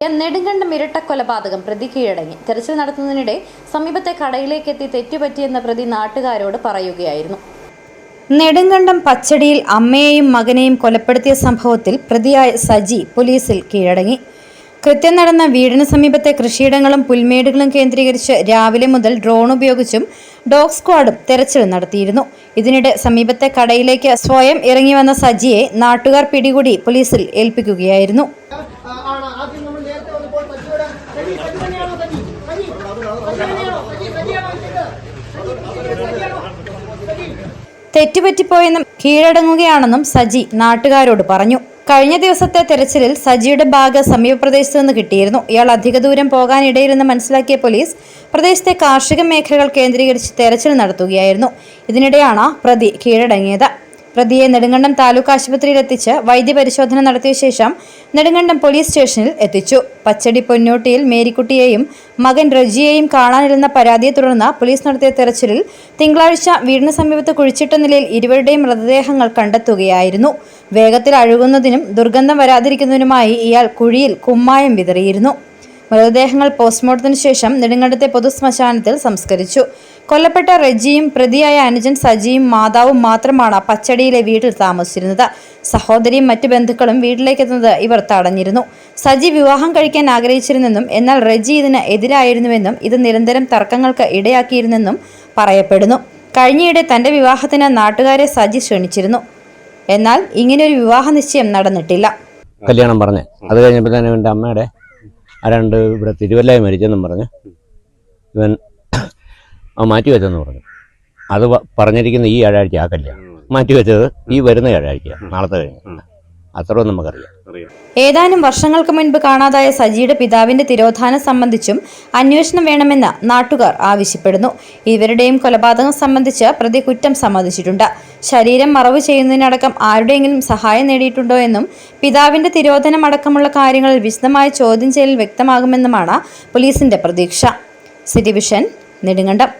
നെടുങ്കണ്ടം ഇരട്ടക്കൊലപാതകം പ്രതി കീഴടങ്ങി. തെരച്ചിൽ നടത്തുന്നതിനിടെ സമീപത്തെ കടയിലേക്കെത്തി തെറ്റുപറ്റിയെന്ന പ്രതി നാട്ടുകാരോട് പറയുകയായിരുന്നു. നെടുങ്കണ്ടം പച്ചടിയിൽ അമ്മയെയും മകനെയും കൊലപ്പെടുത്തിയ സംഭവത്തിൽ പ്രതിയായ സജി പോലീസിൽ കീഴടങ്ങി. കൃത്യം നടന്ന വീടിന് സമീപത്തെ കൃഷിയിടങ്ങളും പുൽമേടുകളും കേന്ദ്രീകരിച്ച് രാവിലെ മുതൽ ഡ്രോൺ ഉപയോഗിച്ചും ഡോഗ് സ്ക്വാഡും തെരച്ചിൽ നടത്തിയിരുന്നു. ഇതിനിടെ സമീപത്തെ കടയിലേക്ക് സ്വയം ഇറങ്ങി വന്ന സജിയെ നാട്ടുകാർ പിടികൂടി പോലീസിൽ ഏൽപ്പിക്കുകയായിരുന്നു. തെറ്റുപറ്റിപ്പോയെന്നും കീഴടങ്ങുകയാണെന്നും സജി നാട്ടുകാരോട് പറഞ്ഞു. കഴിഞ്ഞ ദിവസത്തെ തെരച്ചിലിൽ സജിയുടെ ബാഗ് സമീപപ്രദേശത്ത് നിന്ന് കിട്ടിയിരുന്നു. ഇയാൾ അധിക ദൂരം പോകാനിടയില്ലെന്ന് മനസ്സിലാക്കിയ പോലീസ് പ്രദേശത്തെ കാർഷിക മേഖലകൾ കേന്ദ്രീകരിച്ച് തെരച്ചിൽ നടത്തുകയായിരുന്നു. ഇതിനിടെയാണ് പ്രതി കീഴടങ്ങിയത്. പ്രതിയെ നെടുങ്കണ്ടം താലൂക്ക് ആശുപത്രിയിൽ എത്തിച്ച് വൈദ്യപരിശോധന നടത്തിയ ശേഷം നെടുങ്കണ്ടം പോലീസ് സ്റ്റേഷനിൽ എത്തിച്ചു. പച്ചടി പൊന്നോട്ടിയിൽ മേരിക്കുട്ടിയെയും മകൻ റജിയെയും കാണാനില്ലെന്ന പരാതിയെ തുടർന്ന് പോലീസ് നടത്തിയ തെരച്ചിലിൽ തിങ്കളാഴ്ച വീടിന് സമീപത്ത് കുഴിച്ചിട്ട നിലയിൽ ഇരുവരുടെയും മൃതദേഹങ്ങൾ കണ്ടെത്തുകയായിരുന്നു. വേഗത്തിൽ അഴുകുന്നതിനും ദുർഗന്ധം വരാതിരിക്കുന്നതിനുമായി ഇയാൾ കുഴിയിൽ കുമ്മായം വിതറിയിരുന്നു. മൃതദേഹങ്ങൾ പോസ്റ്റ്മോർട്ടത്തിന് ശേഷം നെടുങ്കണ്ടത്തെ പൊതുശ്മശാനത്തിൽ സംസ്കരിച്ചു. കൊല്ലപ്പെട്ട റജിയും പ്രതിയായ അനുജൻ സജിയും മാതാവും മാത്രമാണ് പച്ചടിയിലെ വീട്ടിൽ താമസിച്ചിരുന്നത്. സഹോദരിയും മറ്റു ബന്ധുക്കളും വീട്ടിലേക്കെത്തുന്നത് ഇവർ തടഞ്ഞിരുന്നു. സജി വിവാഹം കഴിക്കാൻ ആഗ്രഹിച്ചിരുന്നെന്നും എന്നാൽ റജി ഇതിന് എതിരായിരുന്നുവെന്നും ഇത് നിരന്തരം തർക്കങ്ങൾക്ക് ഇടയാക്കിയിരുന്നെന്നും പറയപ്പെടുന്നു. കഴിഞ്ഞയിടെ തന്റെ വിവാഹത്തിന് നാട്ടുകാരെ സജി ക്ഷണിച്ചിരുന്നു. എന്നാൽ ഇങ്ങനെയൊരു വിവാഹ നിശ്ചയം നടന്നിട്ടില്ല. കല്യാണം പറഞ്ഞ് അത് കഴിഞ്ഞപ്പോൾ തന്നെ എൻ്റെ അമ്മയുടെ ആരാണ്ട് ഇവിടെ തിരുവല്ലായി മരിച്ചെന്നും പറഞ്ഞ് ഇവൻ മാറ്റിവെച്ചെന്ന് പറഞ്ഞു. അത് പറഞ്ഞിരിക്കുന്ന ഈ വ്യാഴാഴ്ച ആ കല്യാണം മാറ്റിവെച്ചത് ഈ വരുന്ന വ്യാഴാഴ്ചയാണ്, നാളത്തെ കഴിഞ്ഞ്. അത്രയും നമുക്കറിയാം. ഏതാനും വർഷങ്ങൾക്ക് മുൻപ് കാണാതായ സജിയുടെ പിതാവിന്റെ തിരോധാനം സംബന്ധിച്ചും അന്വേഷണം വേണമെന്ന് നാട്ടുകാർ ആവശ്യപ്പെടുന്നു. ഇവരുടെയും കൊലപാതകം സംബന്ധിച്ച് പ്രതി കുറ്റം സമ്മതിച്ചിട്ടുണ്ട്. ശരീരം മറവ് ചെയ്യുന്നതിനടക്കം ആരുടെയെങ്കിലും സഹായം നേടിയിട്ടുണ്ടോ എന്നും പിതാവിന്റെ തിരോധനം അടക്കമുള്ള കാര്യങ്ങളിൽ വിശദമായ ചോദ്യം ചെയ്യൽ വ്യക്തമാകുമെന്നുമാണ് പോലീസിന്റെ പ്രതീക്ഷ. City vision, Nedumkandam.